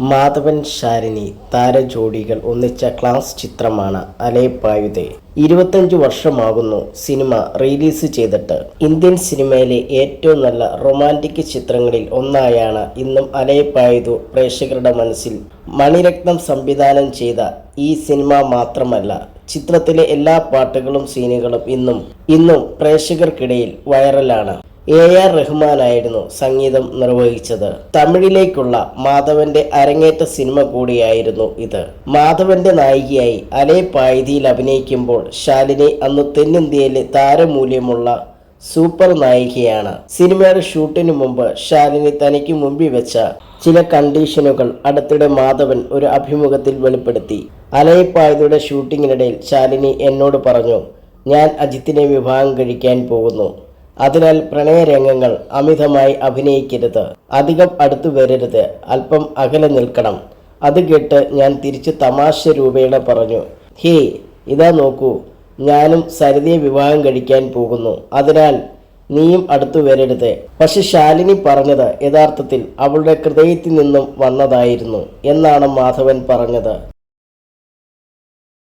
Madhavan Shalini താരജോഡികൾ ഒന്നിച്ച class ചിത്രമാണ് Alaipayuthey. 25 വർഷമാകുന്നു cinema release ചെയ്തിട്ട്. Indian സിനിമയിലെ ഏറ്റവും നല്ല റൊമാൻറ്റിക് ചിത്രങ്ങളിൽ ഒന്നായാണ് ഇന്നും അലൈപായുതു പ്രേക്ഷകരുടെ മനസ്സിൽ. മണിരത്നം സംവിധാനം ചെയ്ത ഈ സിനിമ മാത്രമല്ല, ചിത്രത്തിലെ എല്ലാ പാട്ടുകളും സീനുകളും ഇന്നും പ്രേക്ഷകർക്കിടയിൽ വൈറലാണ്. AR റഹ്മാനായിരുന്നു സംഗീതം നിർവഹിച്ചത്. തമിഴിലേക്കുള്ള മാധവന്റെ അരങ്ങേറ്റ സിനിമ കൂടിയായിരുന്നു ഇത്. മാധവന്റെ നായികയായി അലൈപായുതയിൽ അഭിനയിക്കുമ്പോൾ ശാലിനി അന്ന് തെന്നിന്ത്യയിലെ താരമൂല്യമുള്ള സൂപ്പർ നായികയാണ്. സിനിമയുടെ ഷൂട്ടിന് മുമ്പ് ശാലിനി തനിക്ക് മുമ്പിൽ വെച്ച ചില കണ്ടീഷനുകൾ അടുത്തിടെ മാധവൻ ഒരു അഭിമുഖത്തിൽ വെളിപ്പെടുത്തി. അലൈപായുതയുടെ ഷൂട്ടിങ്ങിനിടയിൽ ശാലിനി എന്നോട് പറഞ്ഞു, ഞാൻ അജിത്തിനെ വിവാഹം കഴിക്കാൻ പോകുന്നു. അതിനാൽ പ്രണയരംഗങ്ങൾ അമിതമായി അഭിനയിക്കരുത്, അധികം അടുത്തു വരരുത്, അല്പം അകലെ നിൽക്കണം. അത് കേട്ട് ഞാൻ തിരിച്ച് തമാശ രൂപേണ പറഞ്ഞു, ഹേ ഇതാ നോക്കൂ, ഞാനും സരിതയെ വിവാഹം കഴിക്കാൻ പോകുന്നു, അതിനാൽ നീയും അടുത്തു വരരുത്. പക്ഷെ ശാലിനി പറഞ്ഞത് യഥാർത്ഥത്തിൽ അവളുടെ ഹൃദയത്തിൽ നിന്നും വന്നതായിരുന്നു എന്നാണ് മാധവൻ പറഞ്ഞത്.